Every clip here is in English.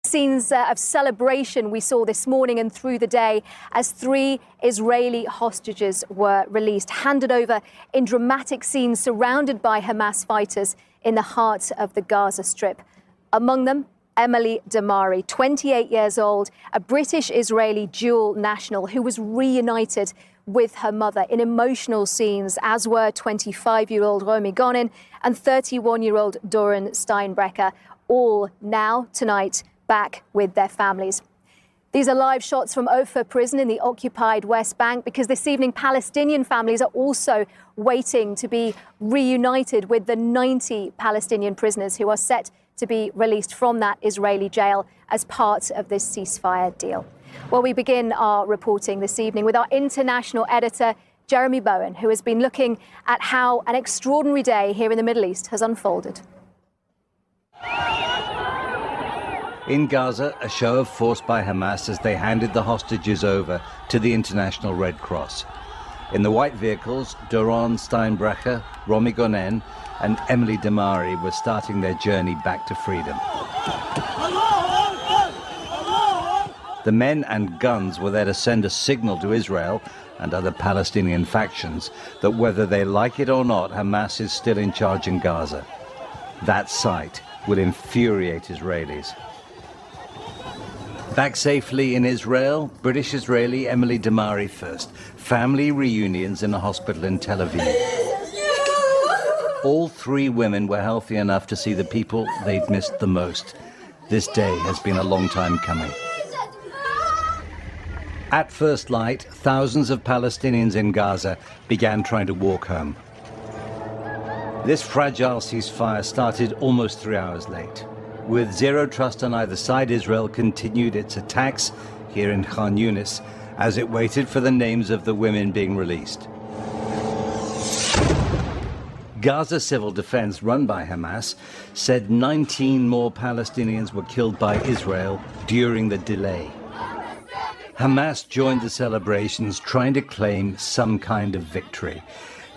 Scenes of celebration we saw this morning and through the day as 3 Israeli hostages were released, handed over in dramatic scenes surrounded by Hamas fighters in the heart of the Gaza Strip. Among them, Emily Damari, 28 years old, a British-Israeli dual national who was reunited with her mother in emotional scenes, as were 25-year-old Romy Gonen and 31-year-old Doron Steinbrecher, all now, tonight, back with their families. These are live shots from Ofer prison in the occupied West Bank, because this evening Palestinian families are also waiting to be reunited with the 90 Palestinian prisoners who are set to be released from that Israeli jail as part of this ceasefire deal. Well, we begin our reporting this evening with our international editor, Jeremy Bowen, who has been looking at how an extraordinary day here in the Middle East has unfolded. In Gaza, a show of force by Hamas as they handed the hostages over to the International Red Cross. In the white vehicles, Doron Steinbrecher, Romy Gonen and Emily Damari were starting their journey back to freedom. The men and guns were there to send a signal to Israel and other Palestinian factions that whether they like it or not, Hamas is still in charge in Gaza. That sight will infuriate Israelis. Back safely in Israel, British-Israeli Emily Damari first. Family reunions in a hospital in Tel Aviv. All 3 women were healthy enough to see the people they'd missed the most. This day has been a long time coming. At first light, thousands of Palestinians in Gaza began trying to walk home. This fragile ceasefire started almost 3 hours late. With zero trust on either side, Israel continued its attacks here in Khan Yunis as it waited for the names of the women being released. Gaza Civil Defence, run by Hamas, said 19 more Palestinians were killed by Israel during the delay. Hamas joined the celebrations, trying to claim some kind of victory.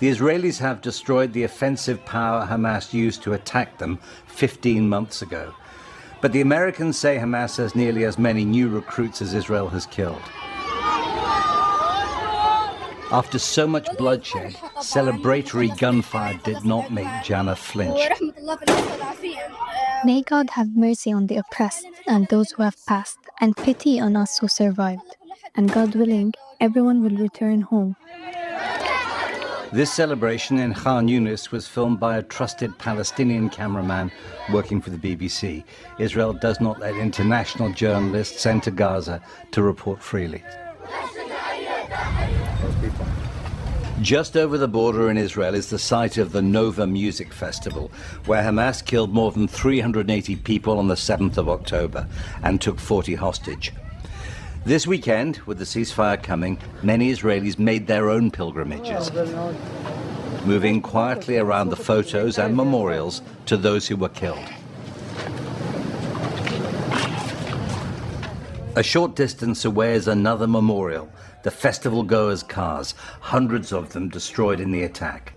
The Israelis have destroyed the offensive power Hamas used to attack them 15 months ago. But the Americans say Hamas has nearly as many new recruits as Israel has killed. After so much bloodshed, celebratory gunfire did not make Jana flinch. May God have mercy on the oppressed and those who have passed, and pity on us who survived. And God willing, everyone will return home. This celebration in Khan Yunis was filmed by a trusted Palestinian cameraman working for the BBC. Israel does not let international journalists enter Gaza to report freely. Just over the border in Israel is the site of the Nova Music Festival, where Hamas killed more than 380 people on the 7th of October and took 40 hostage. This weekend, with the ceasefire coming, many Israelis made their own pilgrimages, moving quietly around the photos and memorials to those who were killed. A short distance away is another memorial, the festival-goers' cars, hundreds of them destroyed in the attack.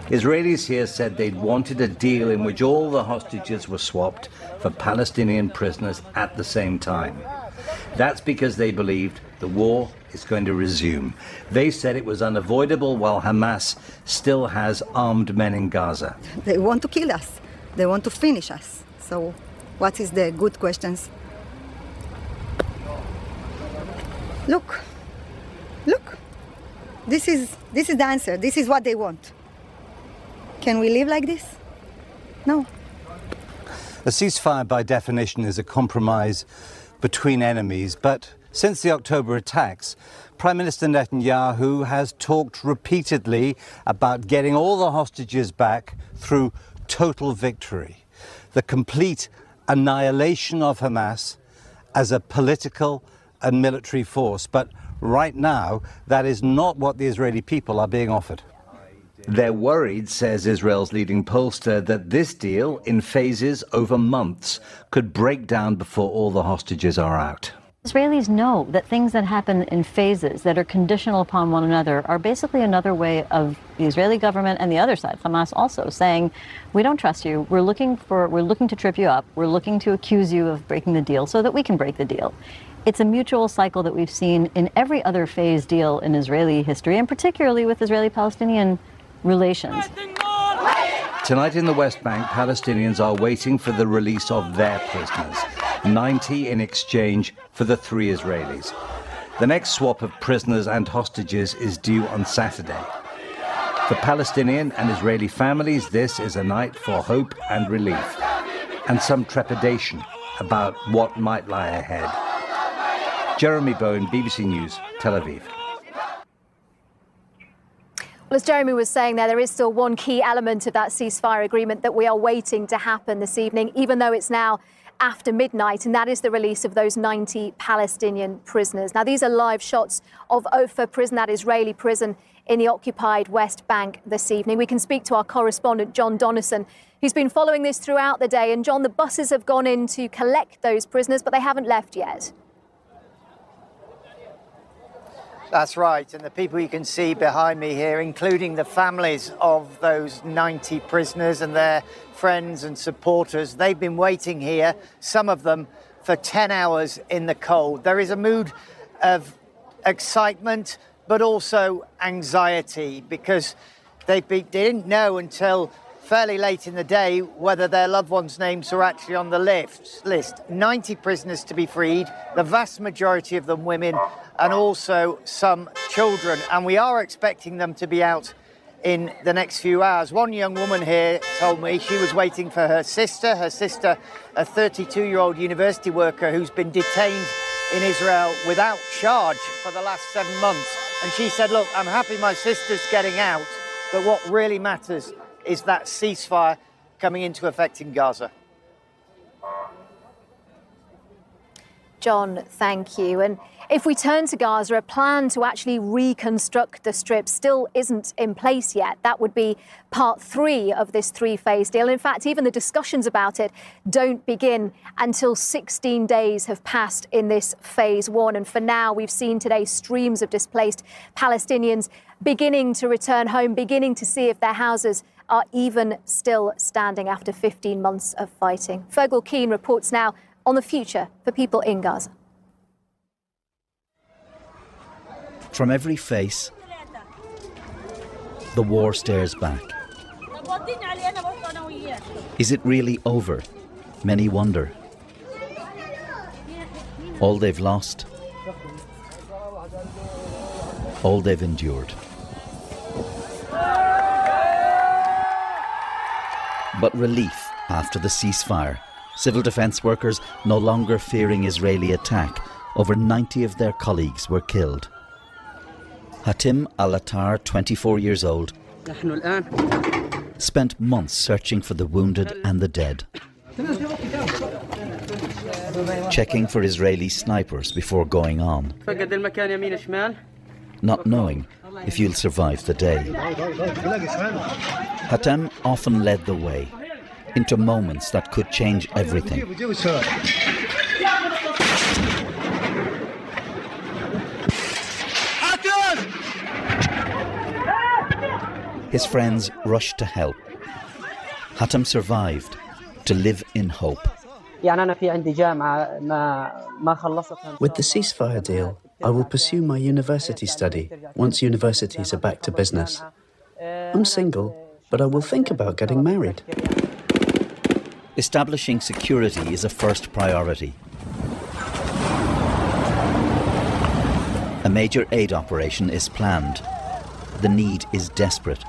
Israelis here said they'd wanted a deal in which all the hostages were swapped for Palestinian prisoners at the same time. That's because they believed the war is going to resume. They said it was unavoidable while Hamas still has armed men in Gaza. They want to kill us. They want to finish us. So what is the good questions? Look. This is the answer. This is what they want. Can we live like this? No. A ceasefire, by definition, is a compromise between enemies. But since the October attacks, Prime Minister Netanyahu has talked repeatedly about getting all the hostages back through total victory, the complete annihilation of Hamas as a political and military force. But right now, that is not what the Israeli people are being offered. They're worried, says Israel's leading pollster, that this deal, in phases over months, could break down before all the hostages are out. Israelis know that things that happen in phases that are conditional upon one another are basically another way of the Israeli government and the other side, Hamas, also saying, we don't trust you. We're looking to trip you up. We're looking to accuse you of breaking the deal so that we can break the deal. It's a mutual cycle that we've seen in every other phase deal in Israeli history, and particularly with Israeli-Palestinian relations. Tonight in the West Bank, Palestinians are waiting for the release of their prisoners, 90 in exchange for the 3 Israelis. The next swap of prisoners and hostages is due on Saturday. For Palestinian and Israeli families, this is a night for hope and relief, and some trepidation about what might lie ahead. Jeremy Bowen, BBC News, Tel Aviv. Well, as Jeremy was saying there is still one key element of that ceasefire agreement that we are waiting to happen this evening, even though it's now after midnight, and that is the release of those 90 Palestinian prisoners. Now, these are live shots of Ofer prison, that Israeli prison in the occupied West Bank this evening. We can speak to our correspondent, John Donnison, who's been following this throughout the day. And John, the buses have gone in to collect those prisoners, but they haven't left yet. That's right, and the people you can see behind me here, including the families of those 90 prisoners and their friends and supporters, they've been waiting here, some of them, for 10 hours in the cold. There is a mood of excitement, but also anxiety, because they didn't know until fairly late in the day whether their loved ones' names were actually on the list. 90 prisoners to be freed, the vast majority of them women, and also some children. And we are expecting them to be out in the next few hours. One young woman here told me she was waiting for her sister, a 32-year-old university worker who's been detained in Israel without charge for the last 7 months. And she said, look, I'm happy my sister's getting out, but what really matters is that ceasefire coming into effect in Gaza. John, thank you. And if we turn to Gaza, a plan to actually reconstruct the Strip still isn't in place yet. That would be part 3 of this 3-phase deal. In fact, even the discussions about it don't begin until 16 days have passed in this phase 1. And for now, we've seen today streams of displaced Palestinians beginning to return home, beginning to see if their houses are even still standing after 15 months of fighting. Fergal Keane reports now on the future for people in Gaza. From every face, the war stares back. Is it really over? Many wonder. All they've lost, all they've endured. But relief after the ceasefire. Civil defence workers no longer fearing Israeli attack. Over 90 of their colleagues were killed. Hatim al-Attar, 24 years old, spent months searching for the wounded and the dead, checking for Israeli snipers before going on, not knowing if you'll survive the day. Hatem often led the way into moments that could change everything. His friends rushed to help. Hatem survived to live in hope. With the ceasefire deal, I will pursue my university study once universities are back to business. I'm single, but I will think about getting married. Establishing security is a first priority. A major aid operation is planned. The need is desperate.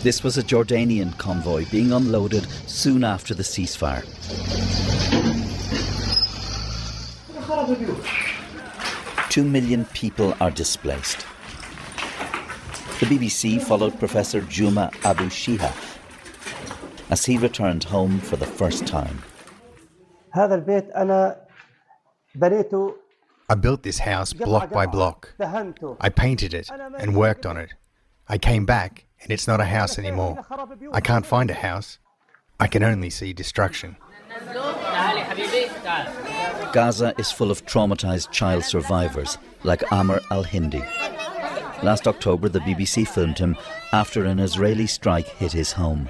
This was a Jordanian convoy being unloaded soon after the ceasefire. Two million people are displaced. The BBC followed Professor Juma Abu Shiha as he returned home for the first time. I built this house block by block. I painted it and worked on it. I came back and it's not a house anymore. I can't find a house. I can only see destruction. Gaza is full of traumatised child survivors like Amr al-Hindi. Last October, the BBC filmed him after an Israeli strike hit his home.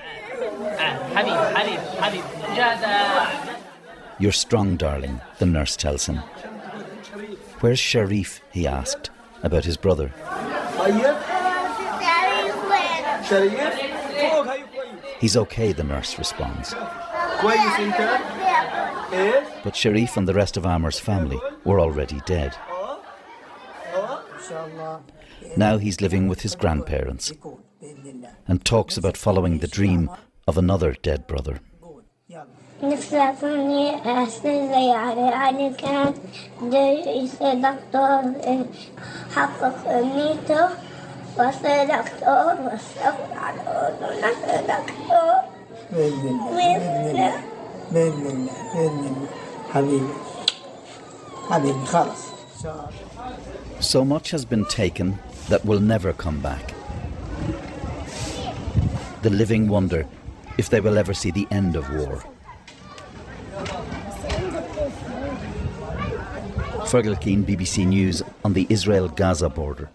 "You're strong, darling," the nurse tells him. "Where's Sharif?" he asked, about his brother. "He's okay," the nurse responds. But Sharif and the rest of Amr's family were already dead. Now he's living with his grandparents and talks about following the dream of another dead brother. So much has been taken that will never come back. The living wonder if they will ever see the end of war. Fergal Keane, BBC News, on the Israel-Gaza border.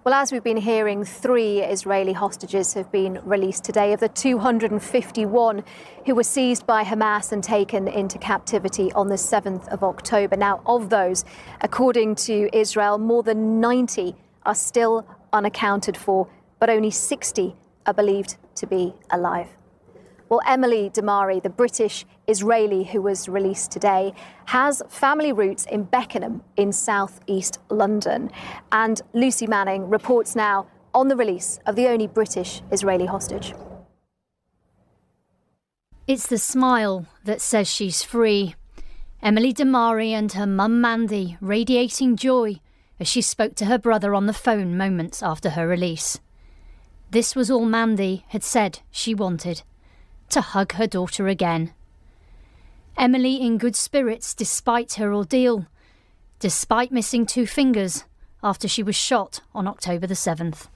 Well, as we've been hearing, 3 Israeli hostages have been released today of the 251 who were seized by Hamas and taken into captivity on the 7th of October. Now, of those, according to Israel, more than 90 are still unaccounted for, but only 60 are believed to be alive. Well, Emily Damari, the British Israeli who was released today, has family roots in Beckenham in south-east London. And Lucy Manning reports now on the release of the only British Israeli hostage. It's the smile that says she's free. Emily Damari and her mum Mandy radiating joy as she spoke to her brother on the phone moments after her release. This was all Mandy had said she wanted: to hug her daughter again. Emily in good spirits despite her ordeal, despite missing 2 fingers after she was shot on October the 7th.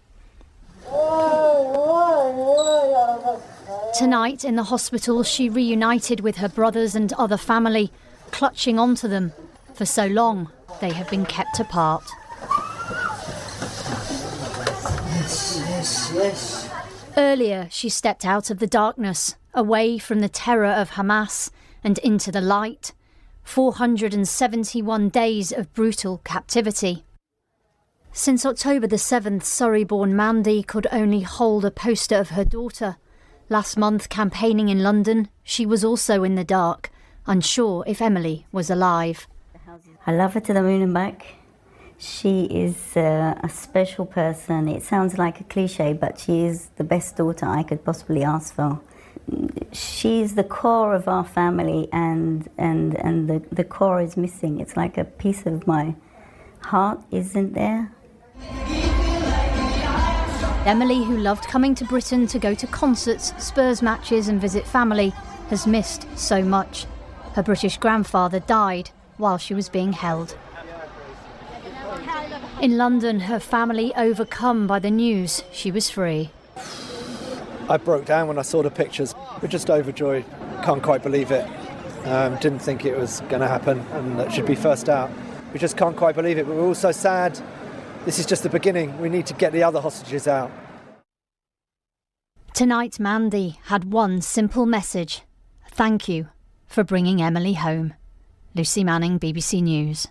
Tonight in the hospital, she reunited with her brothers and other family, clutching onto them. For so long, they have been kept apart. Yes. Earlier, she stepped out of the darkness, away from the terror of Hamas and into the light. 471 days of brutal captivity. Since October the 7th, Surrey-born Mandy could only hold a poster of her daughter. Last month, campaigning in London, she was also in the dark, unsure if Emily was alive. I love her to the moon and back. She is a special person. It sounds like a cliche, but she is the best daughter I could possibly ask for. She's the core of our family, and the core is missing. It's like a piece of my heart isn't there. Emily, who loved coming to Britain to go to concerts, Spurs matches and visit family, has missed so much. Her British grandfather died while she was being held. In London, her family overcome by the news she was free. I broke down when I saw the pictures. We're just overjoyed. Can't quite believe it. Didn't think it was going to happen and that she'd be first out. We just can't quite believe it, but we're also sad. This is just the beginning. We need to get the other hostages out. Tonight, Mandy had one simple message: thank you for bringing Emily home. Lucy Manning, BBC News.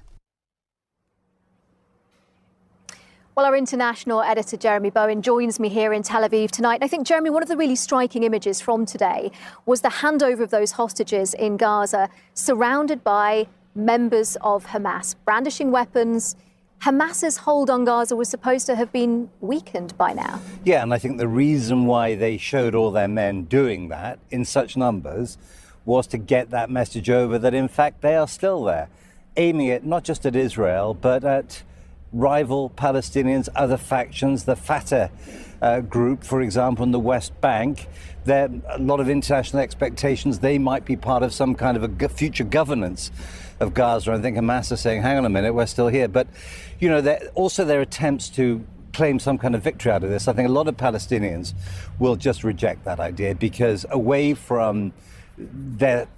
Well, our international editor, Jeremy Bowen, joins me here in Tel Aviv tonight. I think, Jeremy, one of the really striking images from today was the handover of those hostages in Gaza, surrounded by members of Hamas, brandishing weapons. Hamas's hold on Gaza was supposed to have been weakened by now. Yeah, and I think the reason why they showed all their men doing that in such numbers was to get that message over that, in fact, they are still there, aiming it not just at Israel, but at rival Palestinians, other factions, the Fatah group, for example, in the West Bank. There are a lot of international expectations they might be part of some kind of a future governance of Gaza. I think Hamas is saying, hang on a minute, we're still here. But, you know, also their attempts to claim some kind of victory out of this. I think a lot of Palestinians will just reject that idea, because away from their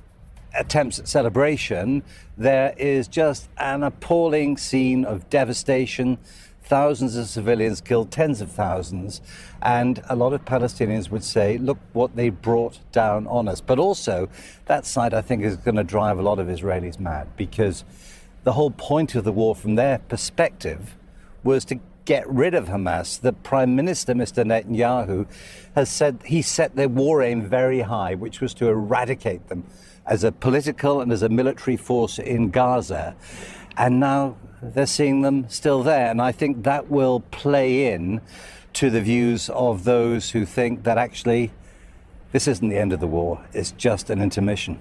attempts at celebration, there is just an appalling scene of devastation. Thousands of civilians killed, tens of thousands. And a lot of Palestinians would say, look what they brought down on us. But also, that side, I think, is going to drive a lot of Israelis mad, because the whole point of the war from their perspective was to get rid of Hamas. The Prime Minister, Mr. Netanyahu, has said he set their war aim very high, which was to eradicate them as a political and as a military force in Gaza. And now they're seeing them still there. And I think that will play in to the views of those who think that actually this isn't the end of the war, it's just an intermission.